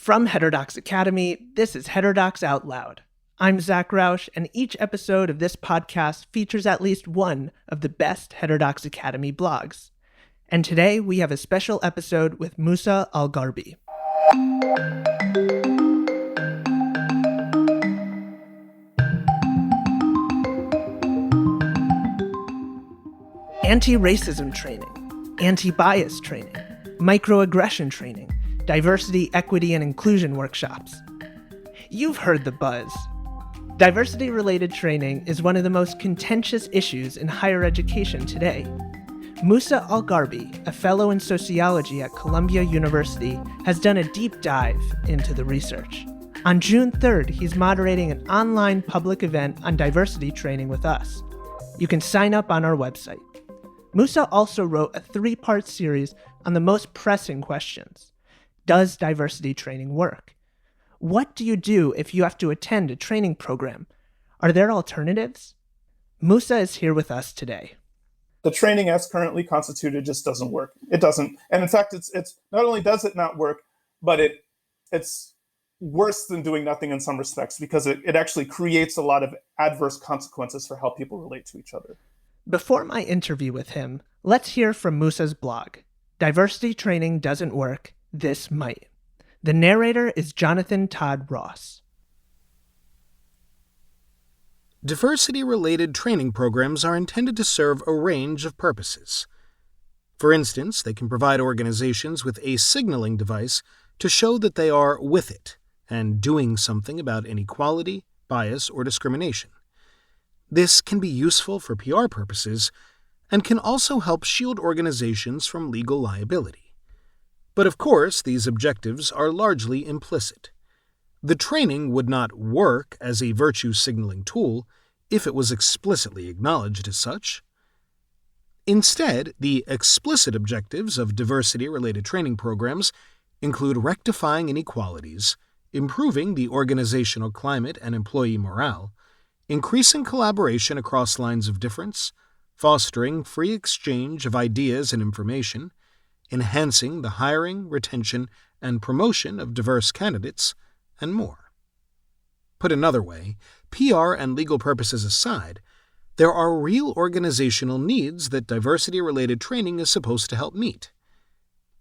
From Heterodox Academy, this is Heterodox Out Loud. I'm Zach Roush, and each episode of this podcast features at least one of the best Heterodox Academy blogs. And today we have a special episode with Musa al-Gharbi. Anti-racism training, anti-bias training, microaggression training, diversity, equity, and inclusion workshops. You've heard the buzz. Diversity-related training is one of the most contentious issues in higher education today. Musa al-Gharbi, a fellow in sociology at Columbia University, has done a deep dive into the research. On June 3rd, he's moderating an online public event on diversity training with us. You can sign up on our website. Musa also wrote a 3-part series on the most pressing questions. Does diversity training work? What do you do if you have to attend a training program? Are there alternatives? Musa is here with us today. The training as currently constituted just doesn't work. It doesn't. And in fact, it's not only does it not work, but it's worse than doing nothing in some respects because it actually creates a lot of adverse consequences for how people relate to each other. Before my interview with him, let's hear from Musa's blog. Diversity Training Doesn't Work. This might. The narrator is Jonathan Todd Ross. Diversity-related training programs are intended to serve a range of purposes. For instance, they can provide organizations with a signaling device to show that they are with it and doing something about inequality, bias, or discrimination. This can be useful for PR purposes and can also help shield organizations from legal liability. But of course, these objectives are largely implicit. The training would not work as a virtue signaling tool if it was explicitly acknowledged as such. Instead, the explicit objectives of diversity-related training programs include rectifying inequalities, improving the organizational climate and employee morale, increasing collaboration across lines of difference, fostering free exchange of ideas and information, enhancing the hiring, retention, and promotion of diverse candidates, and more. Put another way, PR and legal purposes aside, there are real organizational needs that diversity-related training is supposed to help meet.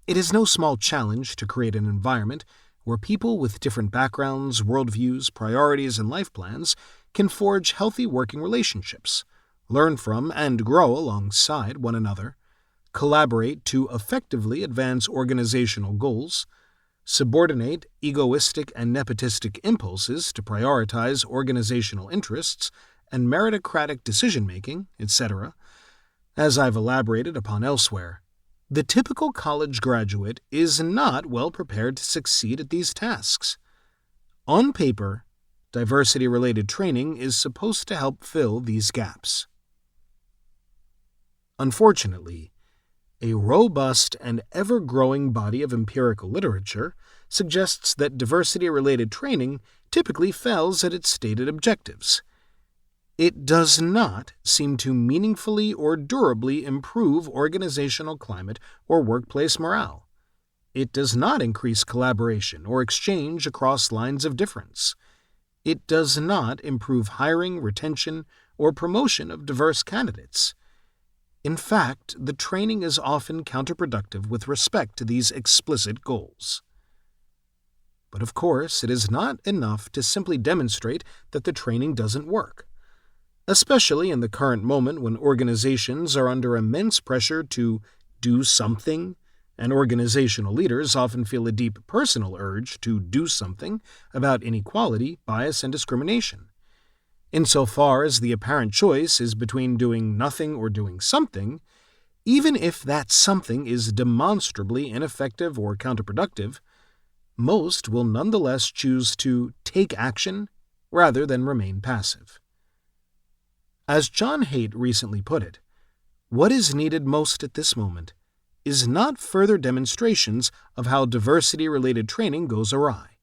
It is no small challenge to create an environment where people with different backgrounds, worldviews, priorities, and life plans can forge healthy working relationships, learn from and grow alongside one another, collaborate to effectively advance organizational goals, subordinate egoistic and nepotistic impulses to prioritize organizational interests and meritocratic decision-making, etc. As I've elaborated upon elsewhere, the typical college graduate is not well prepared to succeed at these tasks. On paper, diversity-related training is supposed to help fill these gaps. Unfortunately, a robust and ever-growing body of empirical literature suggests that diversity-related training typically fails at its stated objectives. It does not seem to meaningfully or durably improve organizational climate or workplace morale. It does not increase collaboration or exchange across lines of difference. It does not improve hiring, retention, or promotion of diverse candidates. In fact, the training is often counterproductive with respect to these explicit goals. But of course, it is not enough to simply demonstrate that the training doesn't work, especially in the current moment when organizations are under immense pressure to do something, and organizational leaders often feel a deep personal urge to do something about inequality, bias, and discrimination. Insofar as the apparent choice is between doing nothing or doing something, even if that something is demonstrably ineffective or counterproductive, most will nonetheless choose to take action rather than remain passive. As John Haidt recently put it, what is needed most at this moment is not further demonstrations of how diversity-related training goes awry,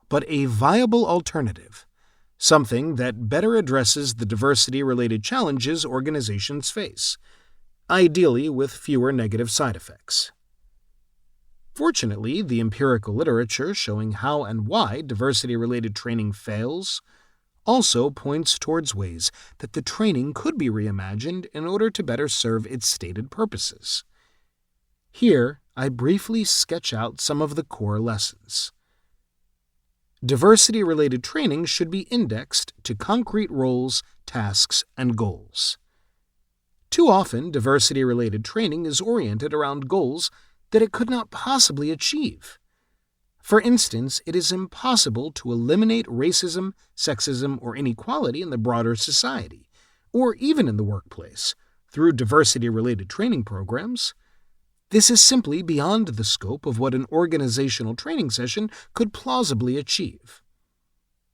but a viable alternative, something that better addresses the diversity-related challenges organizations face, ideally with fewer negative side effects. Fortunately, the empirical literature showing how and why diversity-related training fails also points towards ways that the training could be reimagined in order to better serve its stated purposes. Here, I briefly sketch out some of the core lessons. Diversity-related training should be indexed to concrete roles, tasks, and goals. Too often, diversity-related training is oriented around goals that it could not possibly achieve. For instance, it is impossible to eliminate racism, sexism, or inequality in the broader society, or even in the workplace, through diversity-related training programs. This is simply beyond the scope of what an organizational training session could plausibly achieve.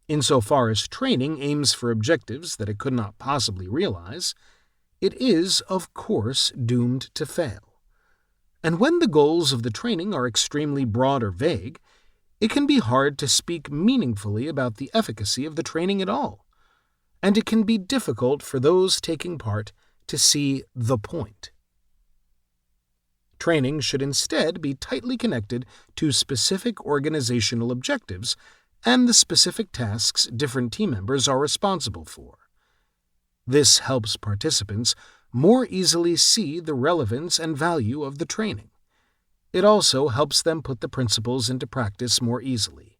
Insofar as training aims for objectives that it could not possibly realize, it is, of course, doomed to fail. And when the goals of the training are extremely broad or vague, it can be hard to speak meaningfully about the efficacy of the training at all, and it can be difficult for those taking part to see the point. Training should instead be tightly connected to specific organizational objectives and the specific tasks different team members are responsible for. This helps participants more easily see the relevance and value of the training. It also helps them put the principles into practice more easily.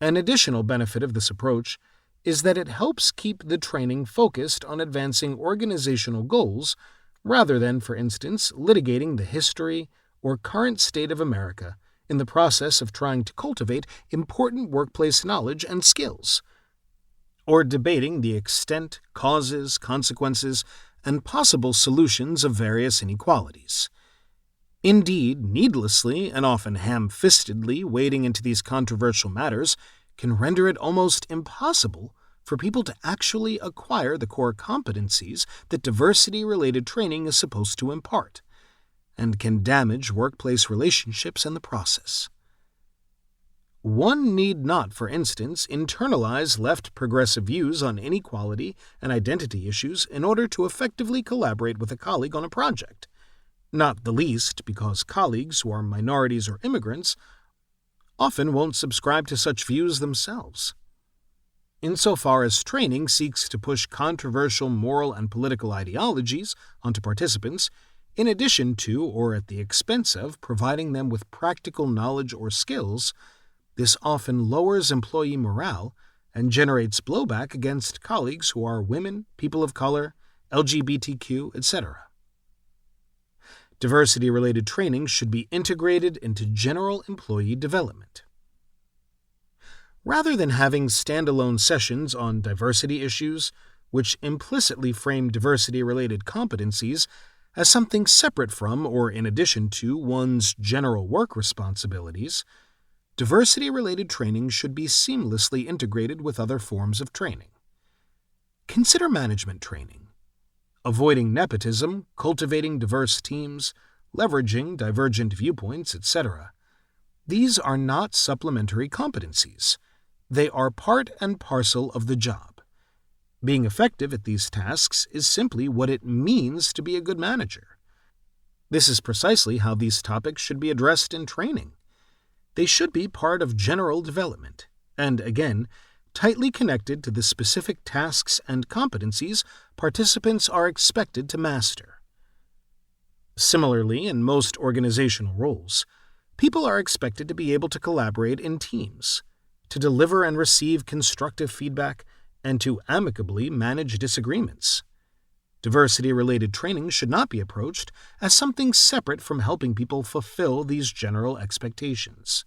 An additional benefit of this approach is that it helps keep the training focused on advancing organizational goals rather than, for instance, litigating the history or current state of America in the process of trying to cultivate important workplace knowledge and skills, or debating the extent, causes, consequences, and possible solutions of various inequalities. Indeed, needlessly and often ham-fistedly wading into these controversial matters can render it almost impossible for people to actually acquire the core competencies that diversity-related training is supposed to impart, and can damage workplace relationships in the process. One need not, for instance, internalize left progressive views on inequality and identity issues in order to effectively collaborate with a colleague on a project, not the least because colleagues who are minorities or immigrants often won't subscribe to such views themselves. Insofar as training seeks to push controversial moral and political ideologies onto participants, in addition to or at the expense of providing them with practical knowledge or skills, this often lowers employee morale and generates blowback against colleagues who are women, people of color, LGBTQ, etc. Diversity-related training should be integrated into general employee development. Rather than having standalone sessions on diversity issues, which implicitly frame diversity-related competencies as something separate from or in addition to one's general work responsibilities, diversity-related training should be seamlessly integrated with other forms of training. Consider management training. Avoiding nepotism, cultivating diverse teams, leveraging divergent viewpoints, etc. These are not supplementary competencies. They are part and parcel of the job. Being effective at these tasks is simply what it means to be a good manager. This is precisely how these topics should be addressed in training. They should be part of general development, and again, tightly connected to the specific tasks and competencies participants are expected to master. Similarly, in most organizational roles, people are expected to be able to collaborate in teams, to deliver and receive constructive feedback, and to amicably manage disagreements. Diversity-related training should not be approached as something separate from helping people fulfill these general expectations.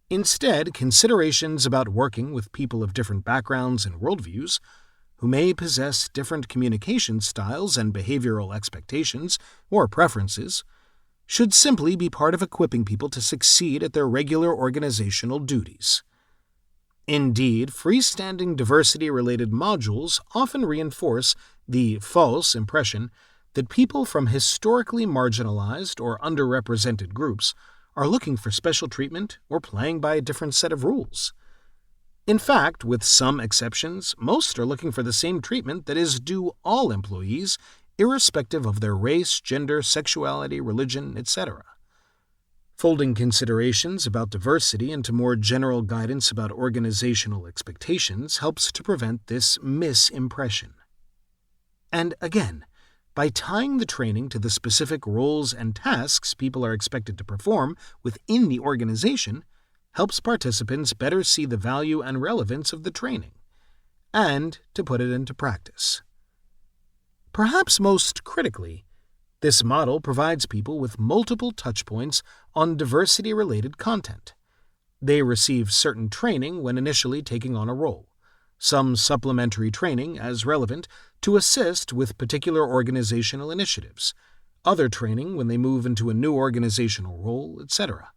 Instead, considerations about working with people of different backgrounds and worldviews, who may possess different communication styles and behavioral expectations or preferences, should simply be part of equipping people to succeed at their regular organizational duties. Indeed, freestanding diversity-related modules often reinforce the false impression that people from historically marginalized or underrepresented groups are looking for special treatment or playing by a different set of rules. In fact, with some exceptions, most are looking for the same treatment that is due all employees, irrespective of their race, gender, sexuality, religion, etc. Folding considerations about diversity into more general guidance about organizational expectations helps to prevent this misimpression. And again, by tying the training to the specific roles and tasks people are expected to perform within the organization, helps participants better see the value and relevance of the training, and to put it into practice. Perhaps most critically, this model provides people with multiple touchpoints on diversity-related content. They receive certain training when initially taking on a role, some supplementary training as relevant to assist with particular organizational initiatives, other training when they move into a new organizational role, etc.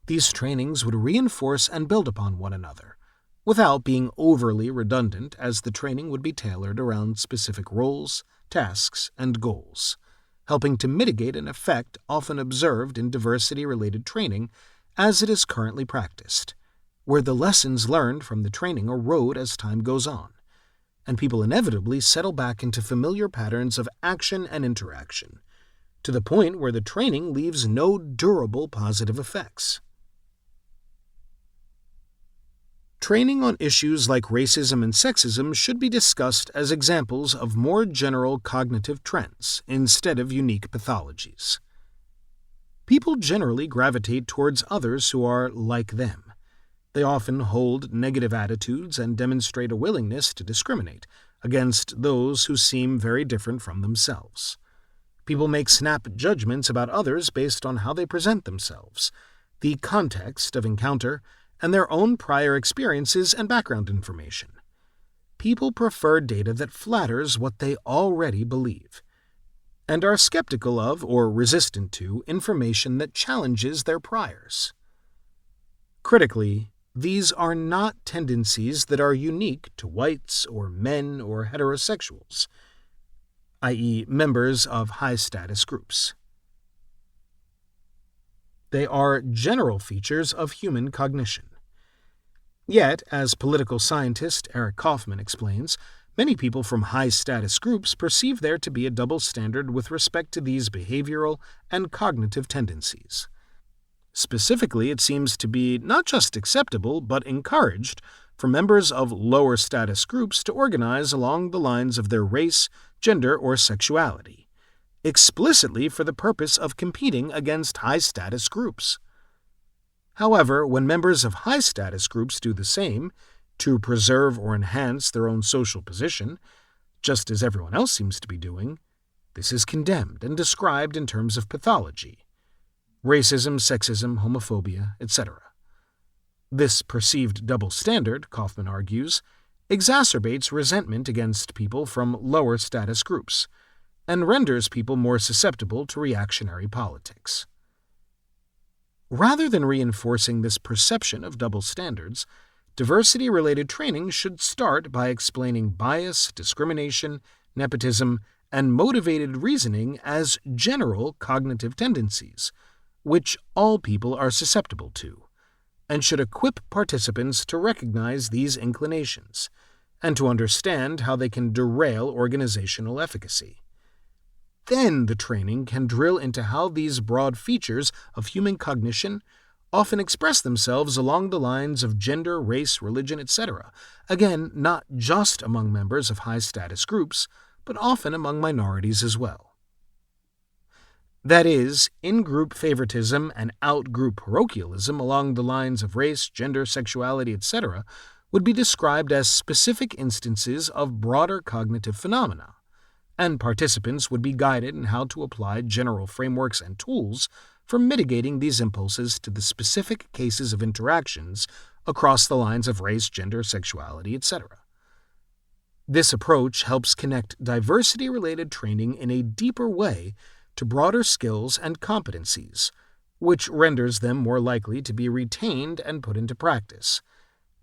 These trainings would reinforce and build upon one another, without being overly redundant, as the training would be tailored around specific roles, tasks, and goals, helping to mitigate an effect often observed in diversity-related training as it is currently practiced, where the lessons learned from the training erode as time goes on, and people inevitably settle back into familiar patterns of action and interaction, to the point where the training leaves no durable positive effects. Training on issues like racism and sexism should be discussed as examples of more general cognitive trends instead of unique pathologies. People generally gravitate towards others who are like them. They often hold negative attitudes and demonstrate a willingness to discriminate against those who seem very different from themselves. People make snap judgments about others based on how they present themselves, the context of encounter, and their own prior experiences and background information. People prefer data that flatters what they already believe, and are skeptical of or resistant to information that challenges their priors. Critically, these are not tendencies that are unique to whites or men or heterosexuals, i.e., members of high-status groups. They are general features of human cognition. Yet, as political scientist Eric Kaufman explains, many people from high-status groups perceive there to be a double standard with respect to these behavioral and cognitive tendencies. Specifically, it seems to be not just acceptable, but encouraged for members of lower-status groups to organize along the lines of their race, gender, or sexuality, explicitly for the purpose of competing against high-status groups. However, when members of high-status groups do the same, to preserve or enhance their own social position, just as everyone else seems to be doing, this is condemned and described in terms of pathology: racism, sexism, homophobia, etc. This perceived double standard, Kaufman argues, exacerbates resentment against people from lower status groups, and renders people more susceptible to reactionary politics. Rather than reinforcing this perception of double standards, diversity-related training should start by explaining bias, discrimination, nepotism, and motivated reasoning as general cognitive tendencies, which all people are susceptible to, and should equip participants to recognize these inclinations, and to understand how they can derail organizational efficacy. Then the training can drill into how these broad features of human cognition often express themselves along the lines of gender, race, religion, etc., again, not just among members of high-status groups, but often among minorities as well. That is, in-group favoritism and out-group parochialism along the lines of race, gender, sexuality, etc., would be described as specific instances of broader cognitive phenomena, and participants would be guided in how to apply general frameworks and tools for mitigating these impulses to the specific cases of interactions across the lines of race, gender, sexuality, etc. This approach helps connect diversity-related training in a deeper way to broader skills and competencies, which renders them more likely to be retained and put into practice,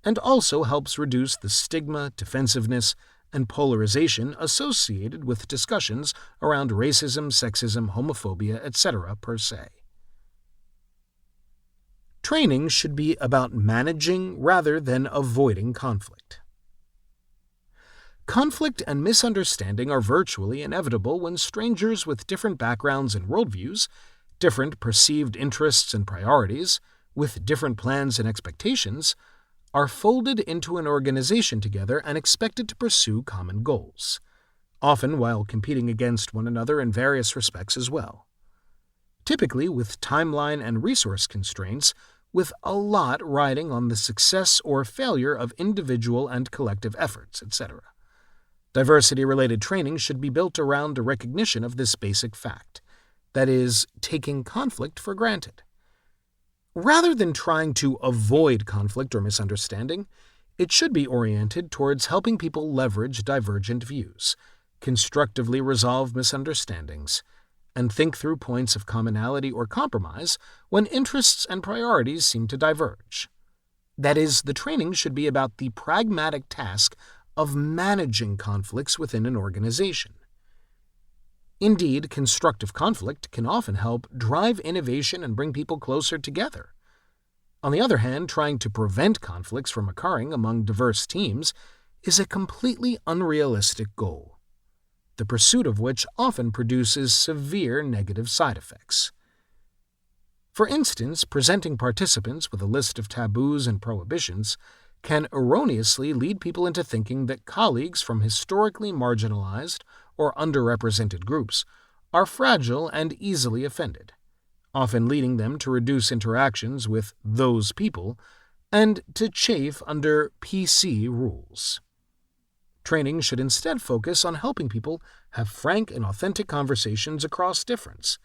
and also helps reduce the stigma, defensiveness, and polarization associated with discussions around racism, sexism, homophobia, etc. per se. Training should be about managing rather than avoiding conflict. Conflict and misunderstanding are virtually inevitable when strangers with different backgrounds and worldviews different perceived interests and priorities, with different plans and expectations, are folded into an organization together and expected to pursue common goals, often while competing against one another in various respects as well. Typically with timeline and resource constraints, with a lot riding on the success or failure of individual and collective efforts, etc. Diversity-related training should be built around a recognition of this basic fact, that is, taking conflict for granted. Rather than trying to avoid conflict or misunderstanding, it should be oriented towards helping people leverage divergent views, constructively resolve misunderstandings, and think through points of commonality or compromise when interests and priorities seem to diverge. That is, the training should be about the pragmatic task of managing conflicts within an organization. Indeed, constructive conflict can often help drive innovation and bring people closer together. On the other hand, trying to prevent conflicts from occurring among diverse teams is a completely unrealistic goal, the pursuit of which often produces severe negative side effects. For instance, presenting participants with a list of taboos and prohibitions can erroneously lead people into thinking that colleagues from historically marginalized or underrepresented groups are fragile and easily offended, often leading them to reduce interactions with those people and to chafe under PC rules. Training should instead focus on helping people have frank and authentic conversations across difference,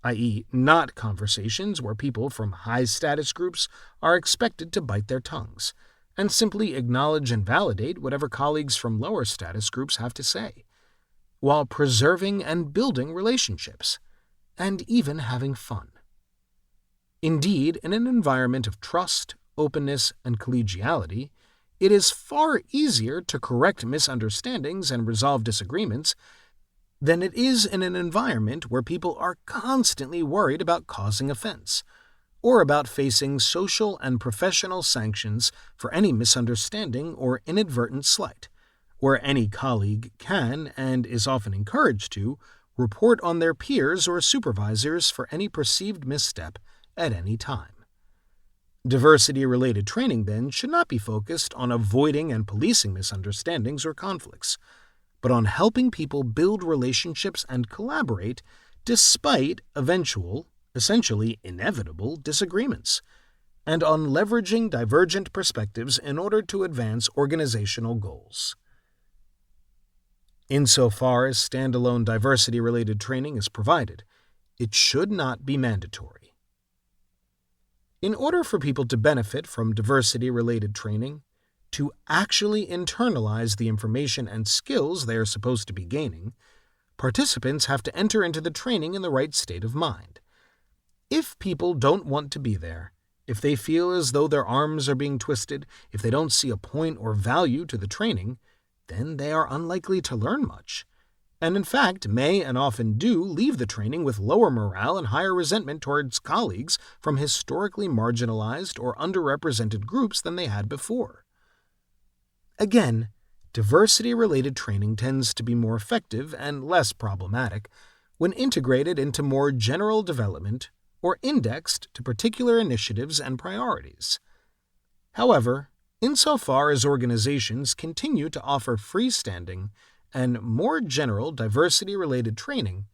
i.e., not conversations where people from high-status groups are expected to bite their tongues, and simply acknowledge and validate whatever colleagues from lower-status groups have to say, while preserving and building relationships, and even having fun. Indeed, in an environment of trust, openness, and collegiality, it is far easier to correct misunderstandings and resolve disagreements than it is in an environment where people are constantly worried about causing offense, or about facing social and professional sanctions for any misunderstanding or inadvertent slight, where any colleague can, and is often encouraged to, report on their peers or supervisors for any perceived misstep at any time. Diversity-related training, then, should not be focused on avoiding and policing misunderstandings or conflicts, but on helping people build relationships and collaborate despite eventual, essentially inevitable, disagreements, and on leveraging divergent perspectives in order to advance organizational goals. Insofar as standalone diversity-related training is provided, it should not be mandatory. In order for people to benefit from diversity-related training, to actually internalize the information and skills they are supposed to be gaining, participants have to enter into the training in the right state of mind. If people don't want to be there, if they feel as though their arms are being twisted, if they don't see a point or value to the training, then they are unlikely to learn much, and in fact may and often do leave the training with lower morale and higher resentment towards colleagues from historically marginalized or underrepresented groups than they had before. Again, diversity-related training tends to be more effective and less problematic when integrated into more general development or indexed to particular initiatives and priorities. However, insofar as organizations continue to offer freestanding and more general diversity-related training,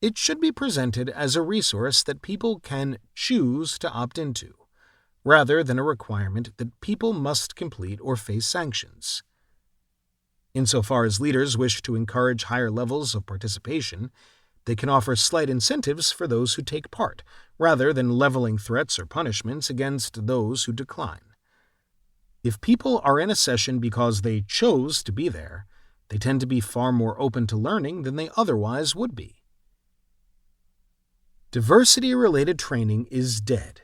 it should be presented as a resource that people can choose to opt into, rather than a requirement that people must complete or face sanctions. Insofar as leaders wish to encourage higher levels of participation, they can offer slight incentives for those who take part, rather than leveling threats or punishments against those who decline. If people are in a session because they chose to be there, they tend to be far more open to learning than they otherwise would be. Diversity-related training is dead.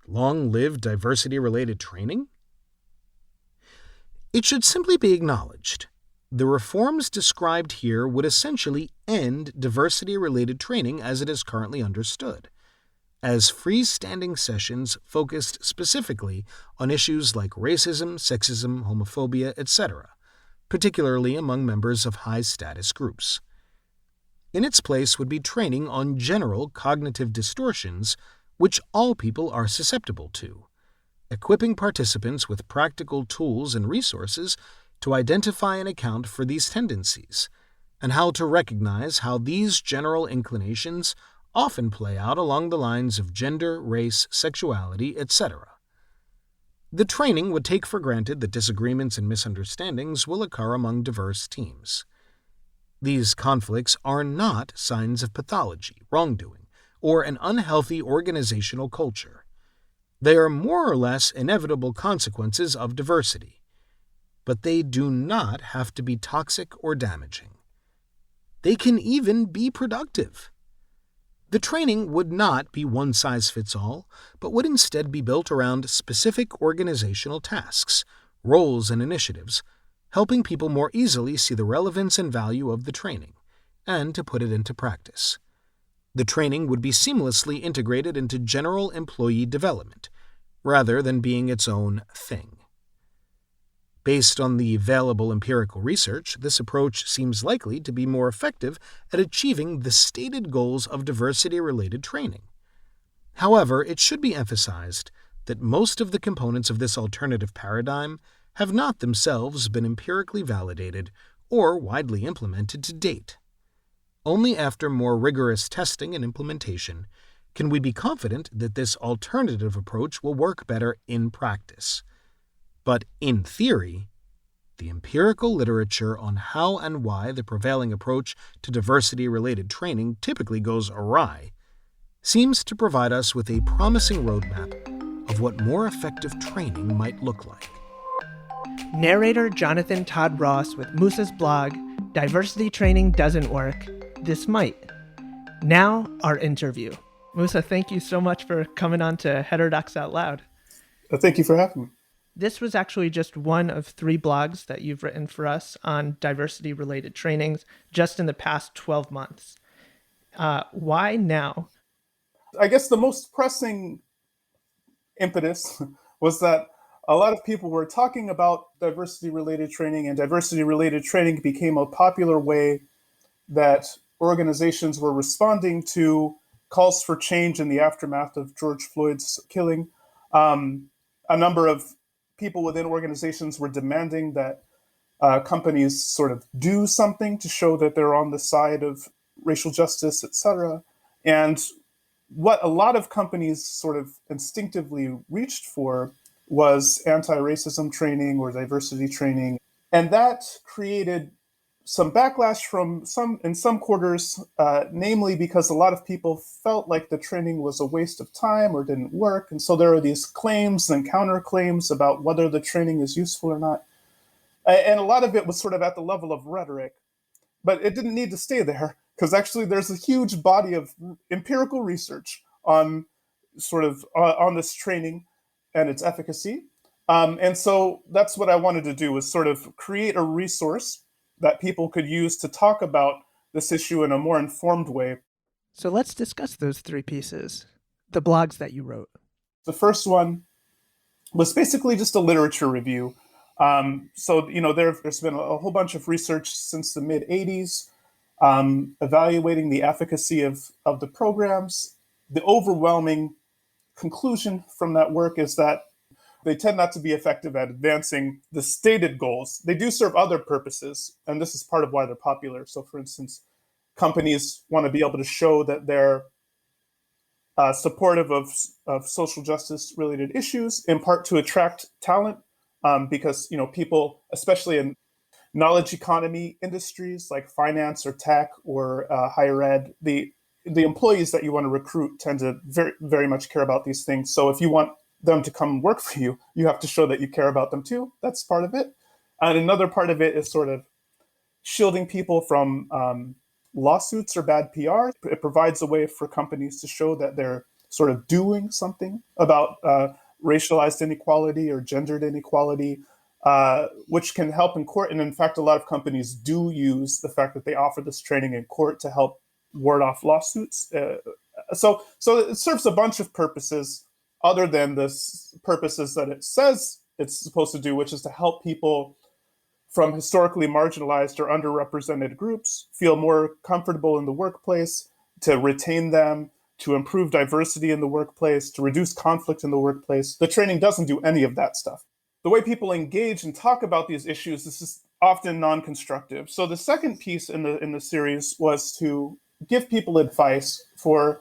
Long live diversity-related training? It should simply be acknowledged. The reforms described here would essentially end diversity-related training as it is currently understood, as freestanding sessions focused specifically on issues like racism, sexism, homophobia, etc., particularly among members of high-status groups. In its place would be training on general cognitive distortions which all people are susceptible to, equipping participants with practical tools and resources to identify and account for these tendencies, and how to recognize how these general inclinations often play out along the lines of gender, race, sexuality, etc. The training would take for granted that disagreements and misunderstandings will occur among diverse teams. These conflicts are not signs of pathology, wrongdoing, or an unhealthy organizational culture. They are more or less inevitable consequences of diversity, but they do not have to be toxic or damaging. They can even be productive. The training would not be one-size-fits-all, but would instead be built around specific organizational tasks, roles, and initiatives, helping people more easily see the relevance and value of the training, and to put it into practice. The training would be seamlessly integrated into general employee development, rather than being its own thing. Based on the available empirical research, this approach seems likely to be more effective at achieving the stated goals of diversity-related training. However, it should be emphasized that most of the components of this alternative paradigm have not themselves been empirically validated or widely implemented to date. Only after more rigorous testing and implementation can we be confident that this alternative approach will work better in practice. But in theory, the empirical literature on how and why the prevailing approach to diversity-related training typically goes awry seems to provide us with a promising roadmap of what more effective training might look like. Narrator Jonathan Todd Ross with Musa's blog, Diversity Training Doesn't Work, This Might. Now, our interview. Musa, thank you so much for coming on to Heterodox Out Loud. Thank you for having me. This was actually just one of 3 blogs that you've written for us on diversity-related trainings just in the past 12 months. Why now? I guess the most pressing impetus was that a lot of people were talking about diversity-related training, and diversity-related training became a popular way that organizations were responding to calls for change in the aftermath of George Floyd's killing. A number of people within organizations were demanding that companies sort of do something to show that they're on the side of racial justice, etc. And what a lot of companies sort of instinctively reached for was anti-racism training or diversity training. And that created some backlash in some quarters, namely because a lot of people felt like the training was a waste of time or didn't work. And so there are these claims and counterclaims about whether the training is useful or not. And a lot of it was sort of at the level of rhetoric, but it didn't need to stay there, because actually there's a huge body of empirical research on on this training and its efficacy. And so that's what I wanted to do, was sort of create a resource that people could use to talk about this issue in a more informed way. So let's discuss those 3 pieces, the blogs that you wrote. The first one was basically just a literature review. There's been a whole bunch of research since the mid-'80s evaluating the efficacy of the programs. The overwhelming conclusion from that work is that they tend not to be effective at advancing the stated goals. They do serve other purposes, and this is part of why they're popular. So, for instance, companies want to be able to show that they're supportive of social justice-related issues, in part to attract talent, because people, especially in knowledge economy industries like finance or tech or higher ed, the employees that you want to recruit tend to very, very much care about these things. So if you want them to come work for you, you have to show that you care about them too. That's part of it. And another part of it is sort of shielding people from lawsuits or bad PR. It provides a way for companies to show that they're sort of doing something about racialized inequality or gendered inequality, which can help in court. And in fact, a lot of companies do use the fact that they offer this training in court to help ward off lawsuits. So it serves a bunch of purposes other than the purposes that it says it's supposed to do, which is to help people from historically marginalized or underrepresented groups feel more comfortable in the workplace, to retain them, to improve diversity in the workplace, to reduce conflict in the workplace. The training doesn't do any of that stuff. The way people engage and talk about these issues is just often non-constructive. So the second piece in the series was to give people advice for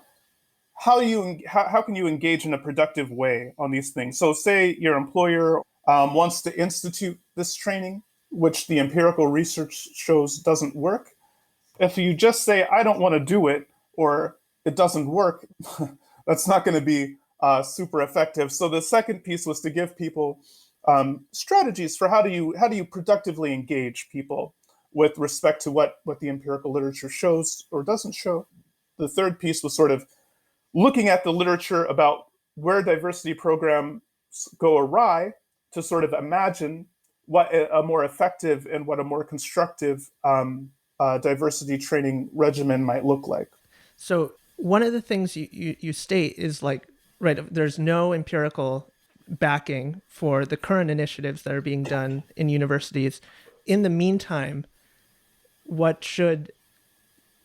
how can you engage in a productive way on these things. So say your employer wants to institute this training, which the empirical research shows doesn't work. If you just say, I don't want to do it, or it doesn't work, that's not going to be super effective. So the second piece was to give people strategies for how do you productively engage people with respect to what the empirical literature shows or doesn't show. The third piece was sort of looking at the literature about where diversity programs go awry to sort of imagine what a more effective and what a more constructive diversity training regimen might look like. So one of the things you state is like, right, there's no empirical backing for the current initiatives that are being done in universities. In the meantime, what should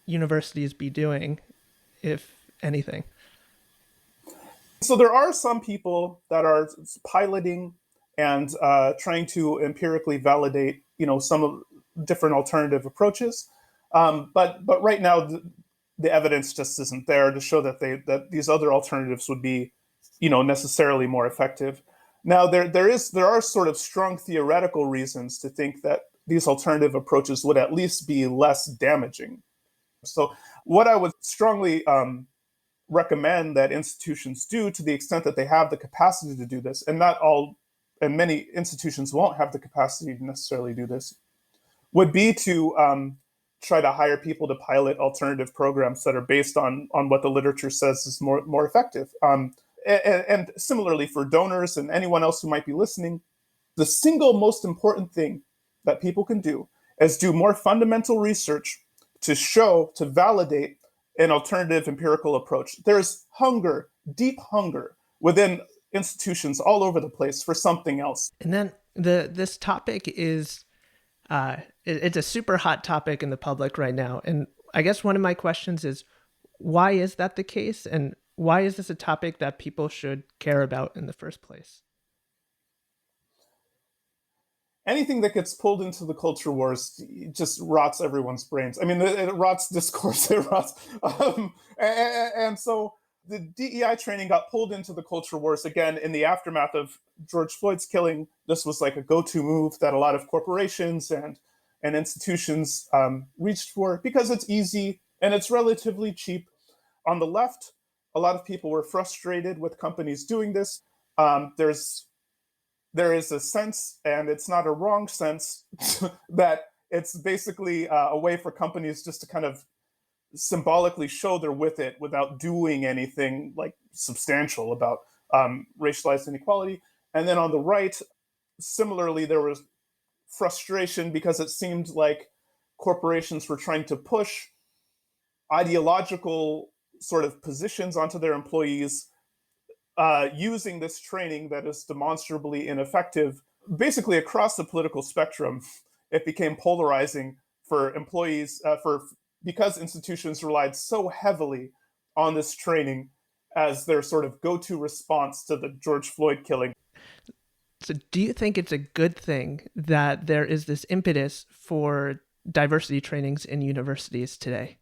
universities be doing, if anything? So there are some people that are piloting and trying to empirically validate, some of different alternative approaches. But right now, the evidence just isn't there to show that these other alternatives would be, necessarily more effective. Now, there are sort of strong theoretical reasons to think that these alternative approaches would at least be less damaging. So what I would strongly recommend that institutions do, to the extent that they have the capacity to do this, and many institutions won't have the capacity to necessarily do this, would be to try to hire people to pilot alternative programs that are based on what the literature says is more effective. And similarly for donors and anyone else who might be listening, the single most important thing that people can do is do more fundamental research to validate an alternative empirical approach. There's hunger, deep hunger within institutions all over the place for something else. And then this topic is, it's a super hot topic in the public right now. And I guess one of my questions is, why is that the case? And why is this a topic that people should care about in the first place? Anything that gets pulled into the culture wars just rots everyone's brains. I mean, it rots discourse. It rots. And so the DEI training got pulled into the culture wars again in the aftermath of George Floyd's killing. This was like a go-to move that a lot of corporations and institutions reached for because it's easy and it's relatively cheap. On the left, a lot of people were frustrated with companies doing this. There is a sense, and it's not a wrong sense, that it's basically a way for companies just to kind of symbolically show they're with it without doing anything like substantial about racialized inequality. And then on the right, similarly, there was frustration because it seemed like corporations were trying to push ideological sort of positions onto their employees using this training that is demonstrably ineffective. Basically, across the political spectrum, it became polarizing for employees because institutions relied so heavily on this training as their sort of go-to response to the George Floyd killing. So do you think it's a good thing that there is this impetus for diversity trainings in universities today?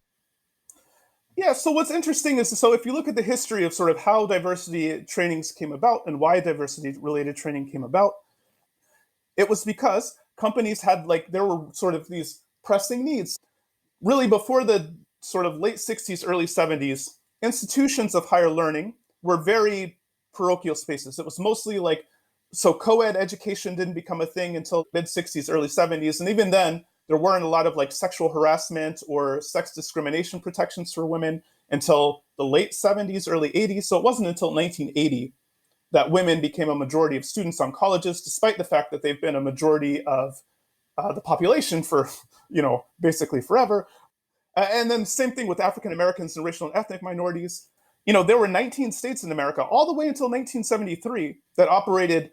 Yeah, so what's interesting is, so if you look at the history of sort of how diversity trainings came about and why diversity-related training came about, it was because companies had, there were sort of these pressing needs. Really, before the sort of late 60s, early 70s, institutions of higher learning were very parochial spaces. It was mostly so co-ed education didn't become a thing until mid-60s, early 70s. And even then, there weren't a lot of sexual harassment or sex discrimination protections for women until the late 70s, early 80s. So it wasn't until 1980 that women became a majority of students on colleges, despite the fact that they've been a majority of the population for, basically forever. And then same thing with African Americans and racial and ethnic minorities. There were 19 states in America all the way until 1973 that operated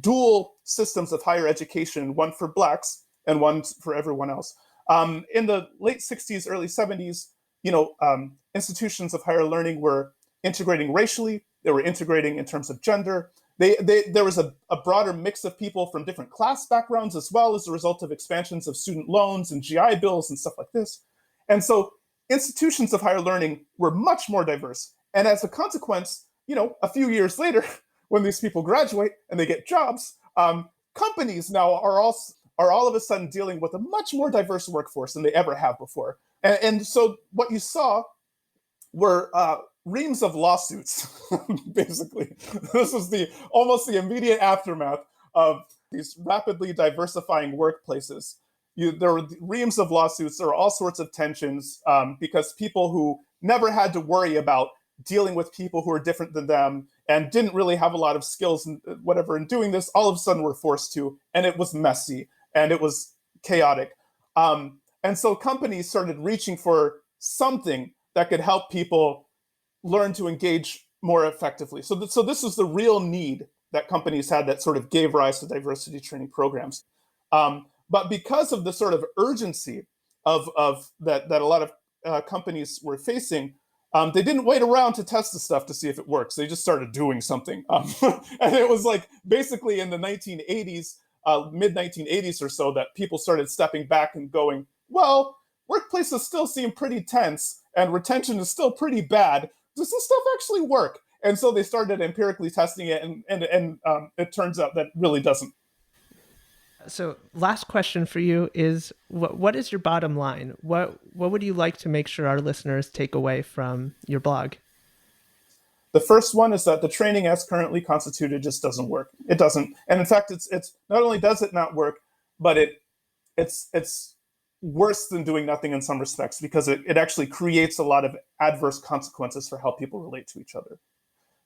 dual systems of higher education, one for Blacks and one for everyone else. In the late 60s, early 70s, institutions of higher learning were integrating racially. They were integrating in terms of gender. There was a broader mix of people from different class backgrounds as well as a result of expansions of student loans and GI bills and stuff like this. And so institutions of higher learning were much more diverse. And as a consequence, a few years later, when these people graduate and they get jobs, companies now are all of a sudden dealing with a much more diverse workforce than they ever have before. And so what you saw were reams of lawsuits, basically. This was almost the immediate aftermath of these rapidly diversifying workplaces. There were reams of lawsuits. There were all sorts of tensions because people who never had to worry about dealing with people who are different than them and didn't really have a lot of skills and whatever in doing this, all of a sudden were forced to, and it was messy and it was chaotic. And so companies started reaching for something that could help people learn to engage more effectively. So this was the real need that companies had that sort of gave rise to diversity training programs. But because of the sort of urgency of that a lot of companies were facing, they didn't wait around to test the stuff to see if it works. They just started doing something. And it was like basically in the 1980s, mid 1980s or so, that people started stepping back and going, well, workplaces still seem pretty tense and retention is still pretty bad. Does this stuff actually work? And so they started empirically testing it, and it turns out that really doesn't. So last question for you is, what is your bottom line? What would you like to make sure our listeners take away from your blog? The first one is that the training as currently constituted just doesn't work. It doesn't. And in fact, it's not only does it not work, but it's worse than doing nothing in some respects, because it actually creates a lot of adverse consequences for how people relate to each other.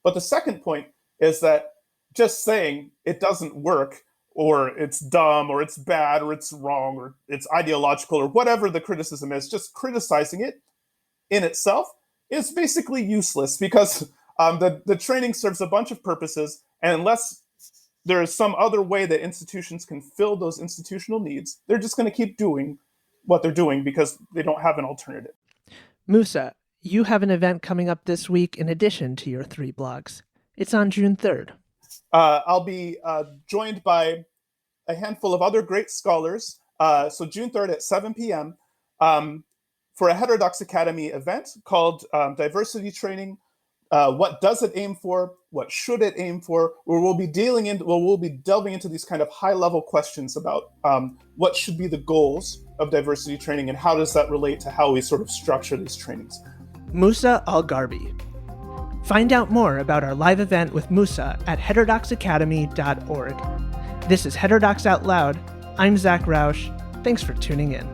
But the second point is that just saying it doesn't work, or it's dumb, or it's bad, or it's wrong, or it's ideological, or whatever the criticism is, just criticizing it in itself is basically useless, because the training serves a bunch of purposes, and unless there is some other way that institutions can fill those institutional needs, they're just going to keep doing what they're doing because they don't have an alternative. Musa, you have an event coming up this week in addition to your 3 blogs. It's on June 3rd. I'll be joined by a handful of other great scholars. So June 3rd at 7 p.m. For a Heterodox Academy event called Diversity Training. What does it aim for? What should it aim for? Where we'll be delving into these kind of high-level questions about what should be the goals of diversity training and how does that relate to how we sort of structure these trainings. Musa al-Gharbi. Find out more about our live event with Musa at heterodoxacademy.org. This is Heterodox Out Loud. I'm Zach Rausch. Thanks for tuning in.